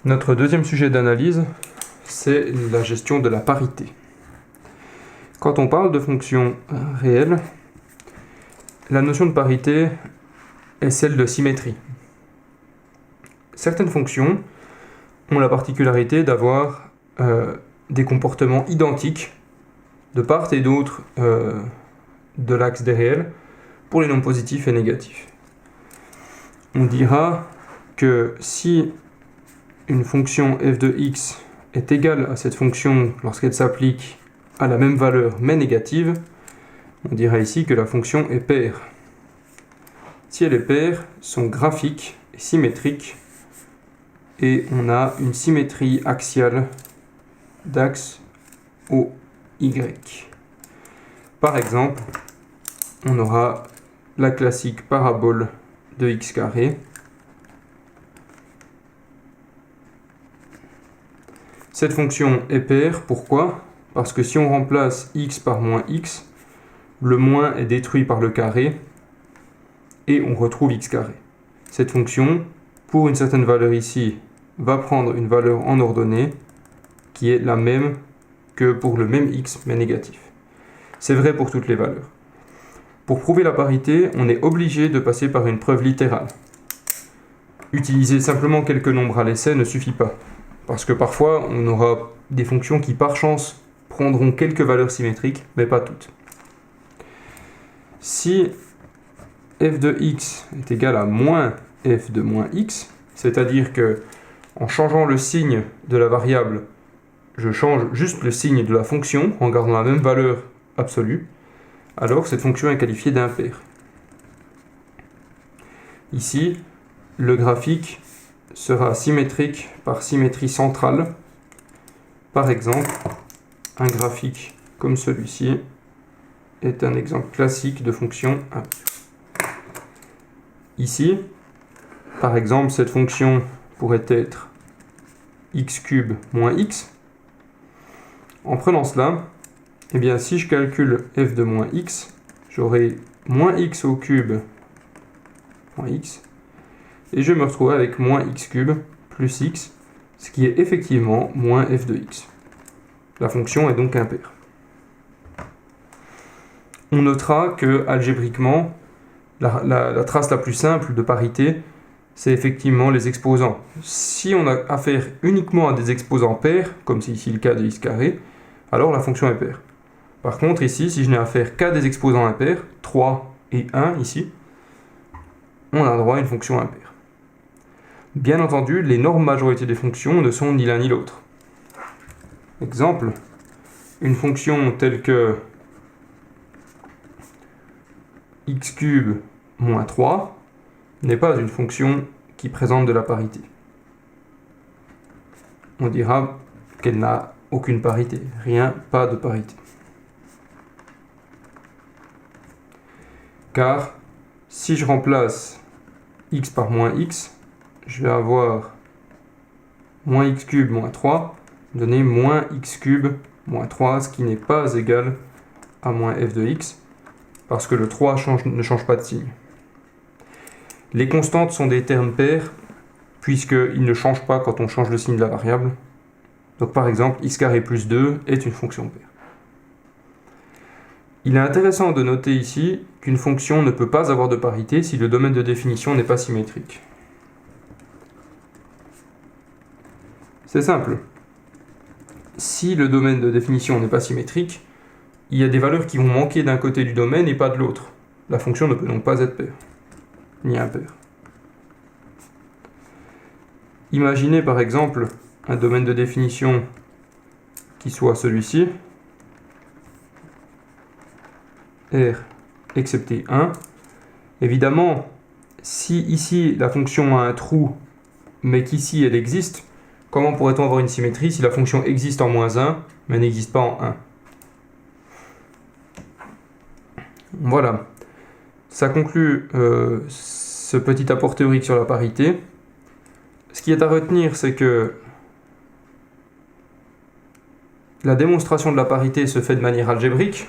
Notre deuxième sujet d'analyse, c'est la gestion de la parité. Quand on parle de fonctions réelles, la notion de parité est celle de symétrie. Certaines fonctions ont la particularité d'avoir des comportements identiques de part et d'autre de l'axe des réels pour les nombres positifs et négatifs. On dira que si une fonction f de x est égale à cette fonction lorsqu'elle s'applique à la même valeur mais négative, on dira ici que la fonction est paire. Si elle est paire, son graphique est symétrique et on a une symétrie axiale d'axe OY. Par exemple, on aura la classique parabole de x carré. Cette fonction est paire, pourquoi? Parce que si on remplace x par moins x, le moins est détruit par le carré et on retrouve x carré. Cette fonction, pour une certaine valeur ici, va prendre une valeur en ordonnée qui est la même que pour le même x mais négatif. C'est vrai pour toutes les valeurs. Pour prouver la parité, on est obligé de passer par une preuve littérale. Utiliser simplement quelques nombres à l'essai ne suffit pas, parce que parfois on aura des fonctions qui par chance prendront quelques valeurs symétriques, mais pas toutes. Si f de x est égal à moins f de moins x, c'est-à-dire que en changeant le signe de la variable, je change juste le signe de la fonction en gardant la même valeur absolue, alors cette fonction est qualifiée d'impaire. Ici, le graphique sera symétrique par symétrie centrale. Par exemple, un graphique comme celui-ci est un exemple classique de fonction impaire. Ici, par exemple, cette fonction pourrait être x³ moins x. En prenant cela, eh bien, si je calcule f de moins x, j'aurai moins x au cube moins x, et je me retrouve avec moins x³ plus x, ce qui est effectivement moins f de x. La fonction est donc impaire. On notera que, algébriquement, la trace la plus simple de parité, c'est effectivement les exposants. Si on a affaire uniquement à des exposants pairs, comme c'est ici le cas de x carré, alors la fonction est paire. Par contre, ici, si je n'ai affaire qu'à des exposants impairs, 3 et 1 ici, on a droit à une fonction impaire. Bien entendu, l'énorme majorité des fonctions ne sont ni l'un ni l'autre. Exemple, une fonction telle que x³ moins 3 n'est pas une fonction qui présente de la parité. On dira qu'elle n'a aucune parité, rien, pas de parité. Car si je remplace x par moins x, je vais avoir moins x³ moins 3, donner moins x³ moins 3, ce qui n'est pas égal à moins f de x, parce que le 3 ne change pas de signe. Les constantes sont des termes pairs, puisqu'ils ne changent pas quand on change le signe de la variable. Donc par exemple, x carré plus 2 est une fonction paire. Il est intéressant de noter ici qu'une fonction ne peut pas avoir de parité si le domaine de définition n'est pas symétrique. C'est simple. Si le domaine de définition n'est pas symétrique, il y a des valeurs qui vont manquer d'un côté du domaine et pas de l'autre. La fonction ne peut donc pas être paire, ni impaire. Imaginez par exemple un domaine de définition qui soit celui-ci, R excepté 1. Évidemment, si ici la fonction a un trou, mais qu'ici elle existe, comment pourrait-on avoir une symétrie si la fonction existe en moins 1, mais n'existe pas en 1? Voilà. Ça conclut ce petit apport théorique sur la parité. Ce qui est à retenir, c'est que la démonstration de la parité se fait de manière algébrique.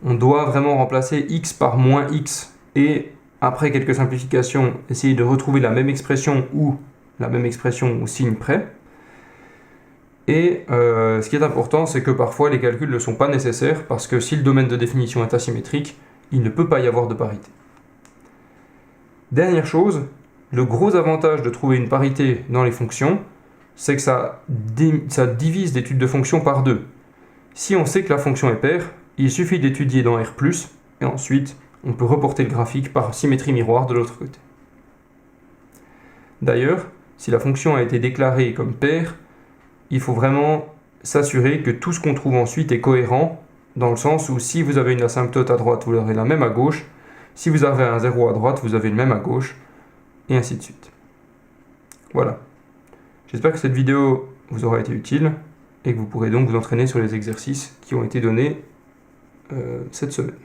On doit vraiment remplacer x par moins x et, après quelques simplifications, essayer de retrouver la même expression ou la même expression au signe près. Et ce qui est important, c'est que parfois les calculs ne sont pas nécessaires parce que si le domaine de définition est asymétrique, il ne peut pas y avoir de parité. Dernière chose, le gros avantage de trouver une parité dans les fonctions, c'est que ça divise l'étude de fonction par deux. Si on sait que la fonction est paire, il suffit d'étudier dans R+, et ensuite on peut reporter le graphique par symétrie miroir de l'autre côté. D'ailleurs, si la fonction a été déclarée comme paire, il faut vraiment s'assurer que tout ce qu'on trouve ensuite est cohérent, dans le sens où si vous avez une asymptote à droite, vous aurez la même à gauche, si vous avez un 0 à droite, vous avez le même à gauche, et ainsi de suite. Voilà. J'espère que cette vidéo vous aura été utile, et que vous pourrez donc vous entraîner sur les exercices qui ont été donnés cette semaine.